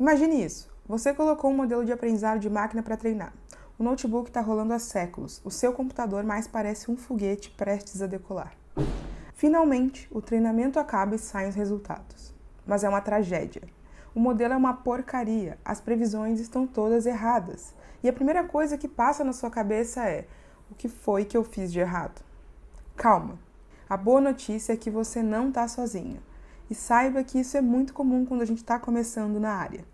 Imagine isso, você colocou um modelo de aprendizado de máquina para treinar. O notebook está rolando há séculos, o seu computador mais parece um foguete prestes a decolar. Finalmente, o treinamento acaba e saem os resultados. Mas é uma tragédia. O modelo é uma porcaria, as previsões estão todas erradas. E a primeira coisa que passa na sua cabeça é: o que foi que eu fiz de errado? Calma. A boa notícia é que você não está sozinho. E saiba que isso é muito comum quando a gente está começando na área.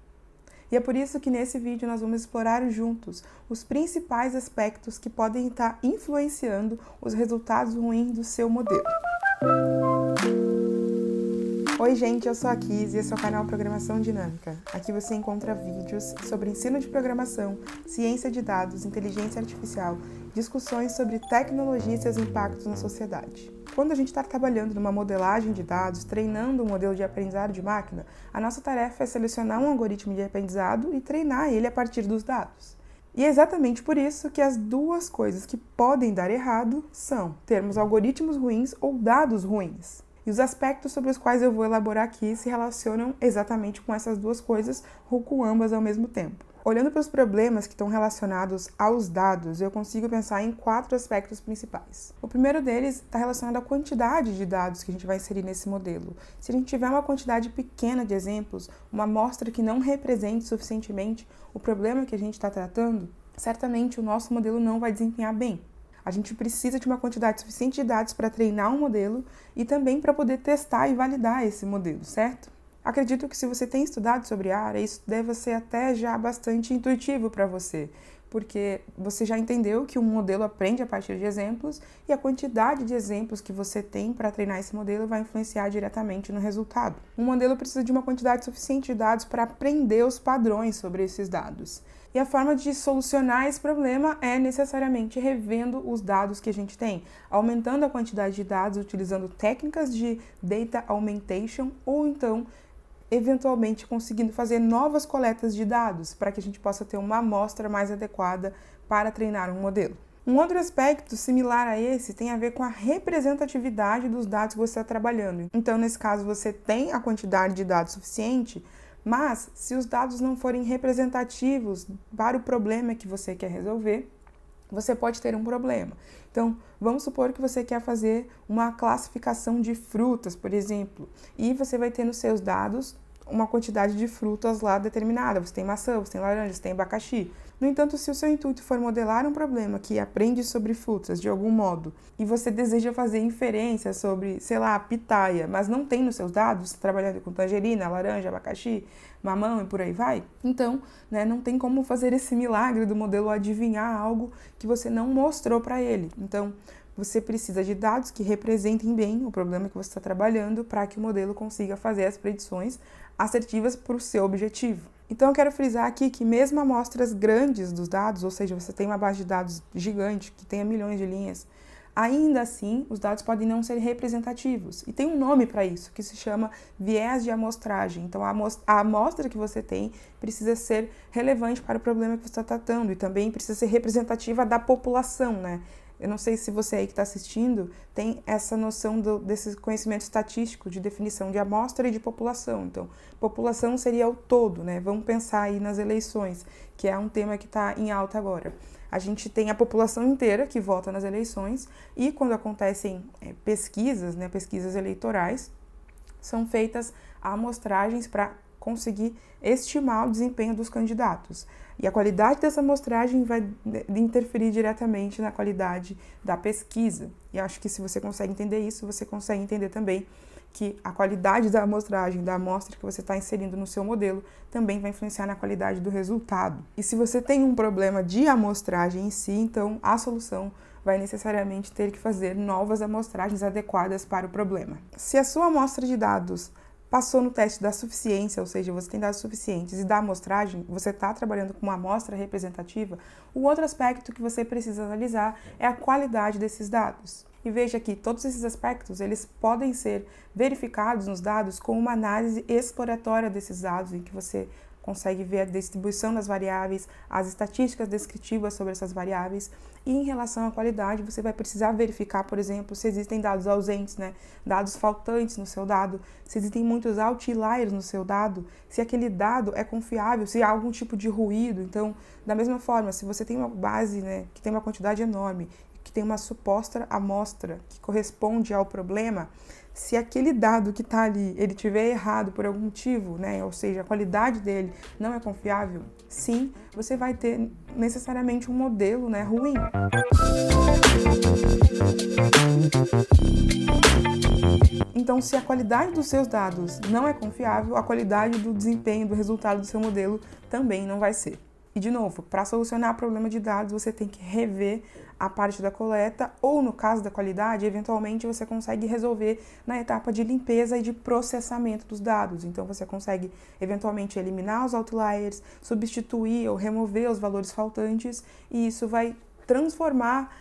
E é por isso que nesse vídeo nós vamos explorar juntos os principais aspectos que podem estar influenciando os resultados ruins do seu modelo. Oi gente, eu sou a Kiz e esse é o canal Programação Dinâmica. Aqui você encontra vídeos sobre ensino de programação, ciência de dados, inteligência artificial, discussões sobre tecnologia e seus impactos na sociedade. Quando a gente está trabalhando numa modelagem de dados, treinando um modelo de aprendizado de máquina, a nossa tarefa é selecionar um algoritmo de aprendizado e treinar ele a partir dos dados. E é exatamente por isso que as duas coisas que podem dar errado são termos algoritmos ruins ou dados ruins. E os aspectos sobre os quais eu vou elaborar aqui se relacionam exatamente com essas duas coisas, ou com ambas ao mesmo tempo. Olhando para os problemas que estão relacionados aos dados, eu consigo pensar em 4 aspectos principais. O primeiro deles está relacionado à quantidade de dados que a gente vai inserir nesse modelo. Se a gente tiver uma quantidade pequena de exemplos, uma amostra que não represente suficientemente o problema que a gente está tratando, certamente o nosso modelo não vai desempenhar bem. A gente precisa de uma quantidade suficiente de dados para treinar um modelo e também para poder testar e validar esse modelo, certo? Acredito que se você tem estudado sobre a área, isso deve ser até já bastante intuitivo para você, porque você já entendeu que um modelo aprende a partir de exemplos e a quantidade de exemplos que você tem para treinar esse modelo vai influenciar diretamente no resultado. Um modelo precisa de uma quantidade suficiente de dados para aprender os padrões sobre esses dados. E a forma de solucionar esse problema é necessariamente revendo os dados que a gente tem, aumentando a quantidade de dados utilizando técnicas de data augmentation ou então eventualmente conseguindo fazer novas coletas de dados para que a gente possa ter uma amostra mais adequada para treinar um modelo. Um outro aspecto similar a esse tem a ver com a representatividade dos dados que você está trabalhando. Então, nesse caso, você tem a quantidade de dados suficiente, mas se os dados não forem representativos para o problema que você quer resolver, você pode ter um problema. Então, vamos supor que você quer fazer uma classificação de frutas, por exemplo, e você vai ter nos seus dados uma quantidade de frutas lá determinada. Você tem maçã, você tem laranja, você tem abacaxi. No entanto, se o seu intuito for modelar um problema que aprende sobre frutas de algum modo e você deseja fazer inferência sobre, sei lá, pitaia, mas não tem nos seus dados, você está trabalhando com tangerina, laranja, abacaxi, mamão e por aí vai, então, não tem como fazer esse milagre do modelo adivinhar algo que você não mostrou para ele. Então, você precisa de dados que representem bem o problema que você está trabalhando para que o modelo consiga fazer as predições assertivas para o seu objetivo. Então, eu quero frisar aqui que mesmo amostras grandes dos dados, ou seja, você tem uma base de dados gigante que tenha milhões de linhas, ainda assim, os dados podem não ser representativos. E tem um nome para isso, que se chama viés de amostragem. Então, a amostra que você tem precisa ser relevante para o problema que você está tratando e também precisa ser representativa da população, Eu não sei se você aí que está assistindo tem essa noção desse conhecimento estatístico de definição de amostra e de população. Então, população seria o todo, Vamos pensar aí nas eleições, que é um tema que está em alta agora. A gente tem a população inteira que vota nas eleições e quando acontecem pesquisas, pesquisas eleitorais, são feitas amostragens para conseguir estimar o desempenho dos candidatos. E a qualidade dessa amostragem vai interferir diretamente na qualidade da pesquisa. E acho que se você consegue entender isso, você consegue entender também que a qualidade da amostragem, da amostra que você está inserindo no seu modelo, também vai influenciar na qualidade do resultado. E se você tem um problema de amostragem em si, então a solução vai necessariamente ter que fazer novas amostragens adequadas para o problema. Se a sua amostra de dados passou no teste da suficiência, ou seja, você tem dados suficientes, e da amostragem, você está trabalhando com uma amostra representativa, o outro aspecto que você precisa analisar é a qualidade desses dados. E veja que todos esses aspectos, eles podem ser verificados nos dados com uma análise exploratória desses dados, em que você consegue ver a distribuição das variáveis, as estatísticas descritivas sobre essas variáveis. E em relação à qualidade, você vai precisar verificar, por exemplo, se existem dados ausentes, né? Dados faltantes no seu dado, se existem muitos outliers no seu dado, se aquele dado é confiável, se há algum tipo de ruído. Então, da mesma forma, se você tem uma base, né, que tem uma quantidade enorme, que tem uma suposta amostra que corresponde ao problema, se aquele dado que está ali, ele estiver errado por algum motivo, né, ou seja, a qualidade dele não é confiável, sim, você vai ter necessariamente um modelo, né, ruim. Então, se a qualidade dos seus dados não é confiável, a qualidade do desempenho, do resultado do seu modelo também não vai ser. E, de novo, para solucionar problema de dados, você tem que rever a parte da coleta, ou no caso da qualidade, eventualmente você consegue resolver na etapa de limpeza e de processamento dos dados. Então, você consegue eventualmente eliminar os outliers, substituir ou remover os valores faltantes, e isso vai transformar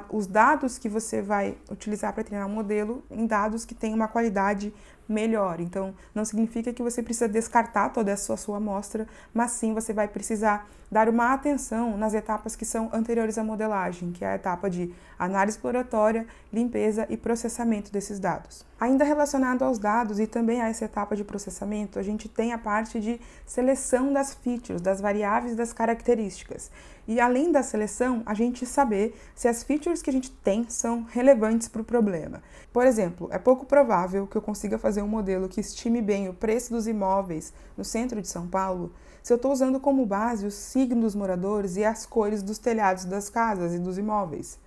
os dados que você vai utilizar para treinar o modelo em dados que têm uma qualidade melhor. Então, não significa que você precisa descartar toda essa sua amostra, mas sim você vai precisar dar uma atenção nas etapas que são anteriores à modelagem, que é a etapa de análise exploratória, limpeza e processamento desses dados. Ainda relacionado aos dados e também a essa etapa de processamento, a gente tem a parte de seleção das features, das variáveis e das características. E além da seleção, a gente saber se as features que a gente tem são relevantes para o problema. Por exemplo, é pouco provável que eu consiga fazer um modelo que estime bem o preço dos imóveis no centro de São Paulo se eu estou usando como base o signo dos moradores e as cores dos telhados das casas e dos imóveis.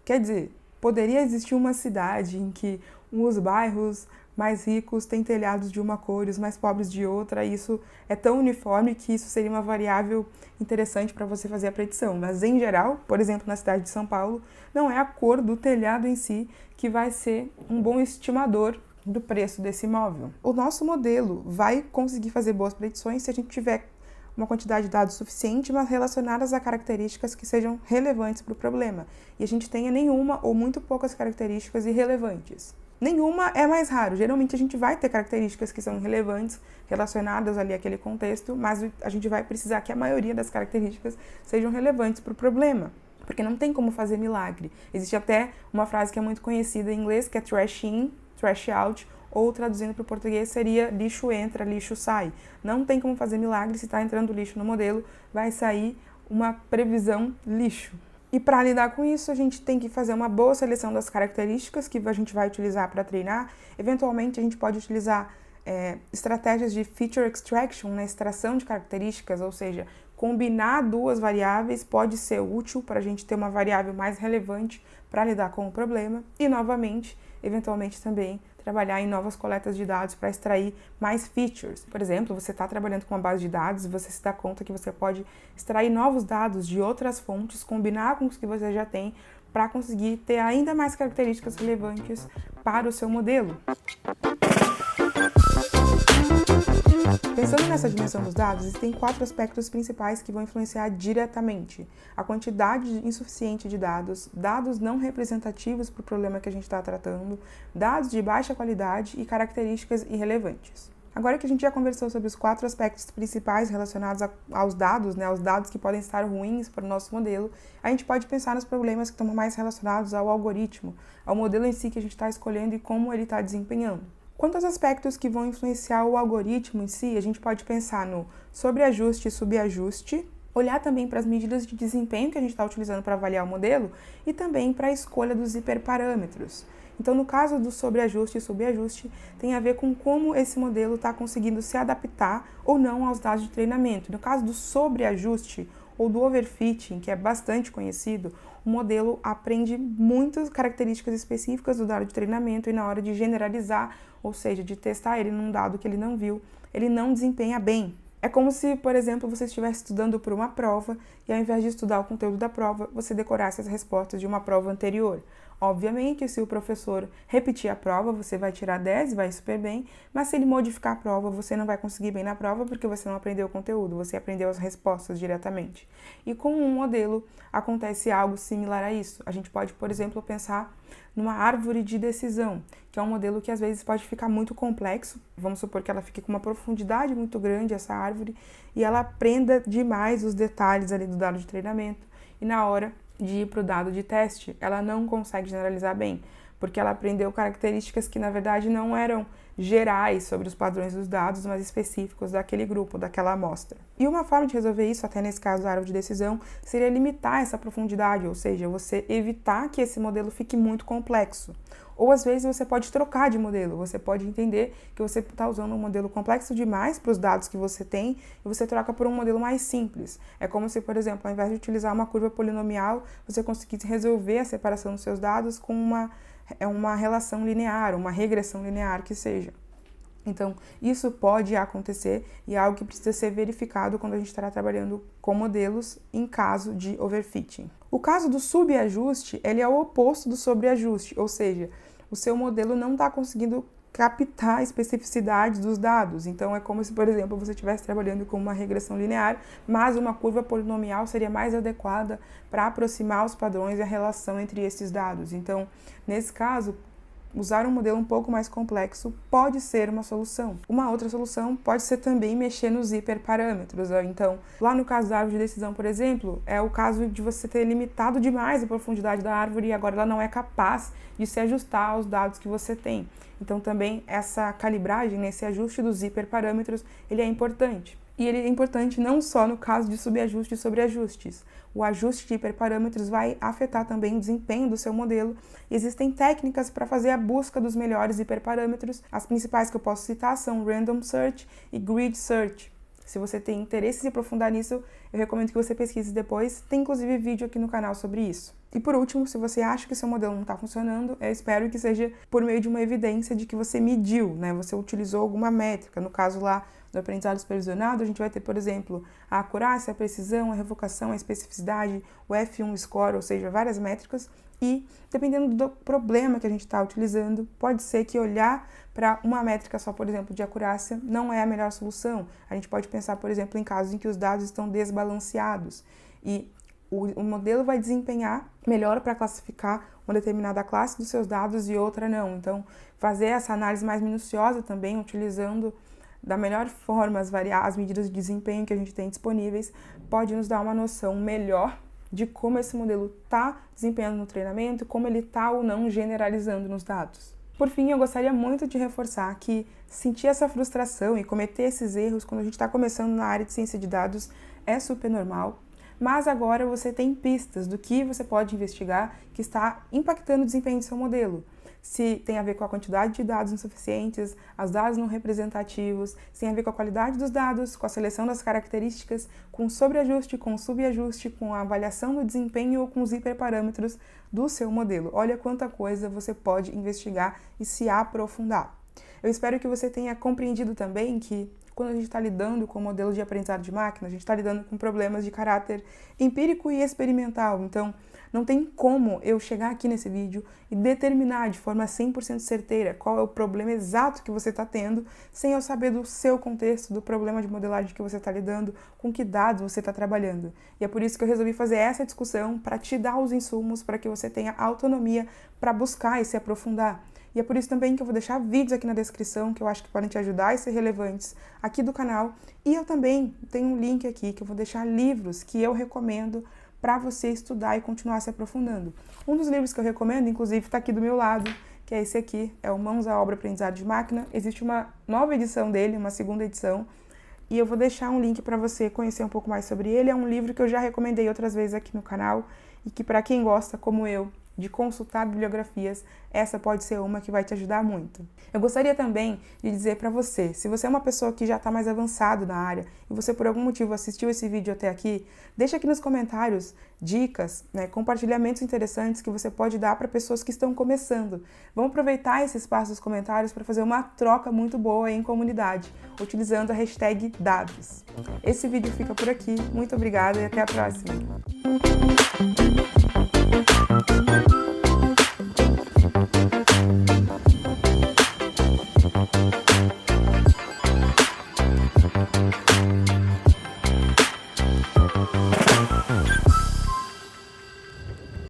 Quer dizer, poderia existir uma cidade em que os bairros mais ricos têm telhados de uma cor e os mais pobres de outra, e isso é tão uniforme que isso seria uma variável interessante para você fazer a predição. Mas, em geral, por exemplo, na cidade de São Paulo, não é a cor do telhado em si que vai ser um bom estimador do preço desse imóvel. O nosso modelo vai conseguir fazer boas predições se a gente tiver uma quantidade de dados suficiente, mas relacionadas a características que sejam relevantes para o problema. E a gente tenha nenhuma ou muito poucas características irrelevantes. Nenhuma é mais raro. Geralmente a gente vai ter características que são relevantes, relacionadas ali àquele contexto, mas a gente vai precisar que a maioria das características sejam relevantes para o problema. Porque não tem como fazer milagre. Existe até uma frase que é muito conhecida em inglês, que é trash in, trash out, ou traduzindo para o português seria lixo entra, lixo sai. Não tem como fazer milagre, se está entrando lixo no modelo, vai sair uma previsão lixo. E para lidar com isso, a gente tem que fazer uma boa seleção das características que a gente vai utilizar para treinar. Eventualmente, a gente pode utilizar estratégias de feature extraction, na extração de características, ou seja, combinar duas variáveis pode ser útil para a gente ter uma variável mais relevante para lidar com o problema. E, novamente, eventualmente também trabalhar em novas coletas de dados para extrair mais features. Por exemplo, você está trabalhando com uma base de dados e você se dá conta que você pode extrair novos dados de outras fontes, combinar com os que você já tem para conseguir ter ainda mais características relevantes para o seu modelo. Pensando nessa dimensão dos dados, existem 4 aspectos principais que vão influenciar diretamente: a quantidade insuficiente de dados, dados não representativos para o problema que a gente está tratando, dados de baixa qualidade e características irrelevantes. Agora que a gente já conversou sobre os 4 aspectos principais relacionados aos dados, né, os dados que podem estar ruins para o nosso modelo, a gente pode pensar nos problemas que estão mais relacionados ao algoritmo, ao modelo em si que a gente está escolhendo e como ele está desempenhando. Quanto aos aspectos que vão influenciar o algoritmo em si, a gente pode pensar no sobreajuste e subajuste, olhar também para as medidas de desempenho que a gente está utilizando para avaliar o modelo e também para a escolha dos hiperparâmetros. Então, no caso do sobreajuste e subajuste, tem a ver com como esse modelo está conseguindo se adaptar ou não aos dados de treinamento. No caso do sobreajuste ou do overfitting, que é bastante conhecido, o modelo aprende muitas características específicas do dado de treinamento e na hora de generalizar, ou seja, de testar ele num dado que ele não viu, ele não desempenha bem. É como se, por exemplo, você estivesse estudando por uma prova e ao invés de estudar o conteúdo da prova, você decorasse as respostas de uma prova anterior. Obviamente, se o professor repetir a prova, você vai tirar 10, vai super bem, mas se ele modificar a prova, você não vai conseguir bem na prova porque você não aprendeu o conteúdo, você aprendeu as respostas diretamente. E com um modelo acontece algo similar a isso. A gente pode, por exemplo, pensar numa árvore de decisão, que é um modelo que às vezes pode ficar muito complexo. Vamos supor que ela fique com uma profundidade muito grande, essa árvore, e ela aprenda demais os detalhes ali do dado de treinamento, e na hora de ir para o dado de teste, ela não consegue generalizar bem, porque ela aprendeu características que, na verdade, não eram gerais sobre os padrões dos dados, mas específicos daquele grupo, daquela amostra. E uma forma de resolver isso, até nesse caso da árvore de decisão, seria limitar essa profundidade, ou seja, você evitar que esse modelo fique muito complexo. Ou às vezes você pode trocar de modelo, você pode entender que você está usando um modelo complexo demais para os dados que você tem e você troca por um modelo mais simples. É como se, por exemplo, ao invés de utilizar uma curva polinomial, você conseguisse resolver a separação dos seus dados com uma relação linear, uma regressão linear que seja. Então, isso pode acontecer e é algo que precisa ser verificado quando a gente estará trabalhando com modelos em caso de overfitting. O caso do subajuste, ele é o oposto do sobreajuste, ou seja, o seu modelo não está conseguindo captar a especificidade dos dados. Então, é como se, por exemplo, você estivesse trabalhando com uma regressão linear, mas uma curva polinomial seria mais adequada para aproximar os padrões e a relação entre esses dados. Então, nesse caso, usar um modelo um pouco mais complexo pode ser uma solução. Uma outra solução pode ser também mexer nos hiperparâmetros. Então, lá no caso da árvore de decisão, por exemplo, é o caso de você ter limitado demais a profundidade da árvore e agora ela não é capaz de se ajustar aos dados que você tem. Então, também essa calibragem, esse ajuste dos hiperparâmetros, ele é importante. E ele é importante não só no caso de subajustes e sobreajustes. O ajuste de hiperparâmetros vai afetar também o desempenho do seu modelo. Existem técnicas para fazer a busca dos melhores hiperparâmetros. As principais que eu posso citar são Random Search e Grid Search. Se você tem interesse em se aprofundar nisso, eu recomendo que você pesquise depois. Tem inclusive vídeo aqui no canal sobre isso. E por último, se você acha que seu modelo não está funcionando, eu espero que seja por meio de uma evidência de que você mediu, né? Você utilizou alguma métrica. No caso lá do aprendizado supervisionado, a gente vai ter, por exemplo, a acurácia, a precisão, a revocação, a especificidade, o F1 score, ou seja, várias métricas. E, dependendo do problema que a gente está utilizando, pode ser que olhar para uma métrica só, por exemplo, de acurácia, não é a melhor solução. A gente pode pensar, por exemplo, em casos em que os dados estão desbalanceados e o modelo vai desempenhar melhor para classificar uma determinada classe dos seus dados e outra não. Então, fazer essa análise mais minuciosa também, utilizando da melhor forma as medidas de desempenho que a gente tem disponíveis, pode nos dar uma noção melhor de como esse modelo está desempenhando no treinamento, como ele está ou não generalizando nos dados. Por fim, eu gostaria muito de reforçar que sentir essa frustração e cometer esses erros quando a gente está começando na área de ciência de dados é super normal, mas agora você tem pistas do que você pode investigar que está impactando o desempenho do seu modelo. Se tem a ver com a quantidade de dados insuficientes, os dados não representativos, se tem a ver com a qualidade dos dados, com a seleção das características, com o sobreajuste, com o subajuste, com a avaliação do desempenho ou com os hiperparâmetros do seu modelo. Olha quanta coisa você pode investigar e se aprofundar. Eu espero que você tenha compreendido também que quando a gente está lidando com o modelo de aprendizado de máquina, a gente está lidando com problemas de caráter empírico e experimental. Então, não tem como eu chegar aqui nesse vídeo e determinar de forma 100% certeira qual é o problema exato que você está tendo, sem eu saber do seu contexto, do problema de modelagem que você está lidando, com que dados você está trabalhando. E é por isso que eu resolvi fazer essa discussão, para te dar os insumos, para que você tenha autonomia para buscar e se aprofundar. E é por isso também que eu vou deixar vídeos aqui na descrição que eu acho que podem te ajudar e ser relevantes aqui do canal. E eu também tenho um link aqui que eu vou deixar livros que eu recomendo para você estudar e continuar se aprofundando. Um dos livros que eu recomendo, inclusive, está aqui do meu lado, que é esse aqui, é o Mãos à Obra Aprendizado de Máquina. Existe uma nova edição dele, uma segunda edição, e eu vou deixar um link para você conhecer um pouco mais sobre ele. É um livro que eu já recomendei outras vezes aqui no canal e que, para quem gosta, como eu, de consultar bibliografias, essa pode ser uma que vai te ajudar muito. Eu gostaria também de dizer para você, se você é uma pessoa que já está mais avançado na área e você por algum motivo assistiu esse vídeo até aqui, deixa aqui nos comentários dicas, compartilhamentos interessantes que você pode dar para pessoas que estão começando. Vamos aproveitar esse espaço dos comentários para fazer uma troca muito boa em comunidade, utilizando a hashtag dados. Esse vídeo fica por aqui, muito obrigada e até a próxima!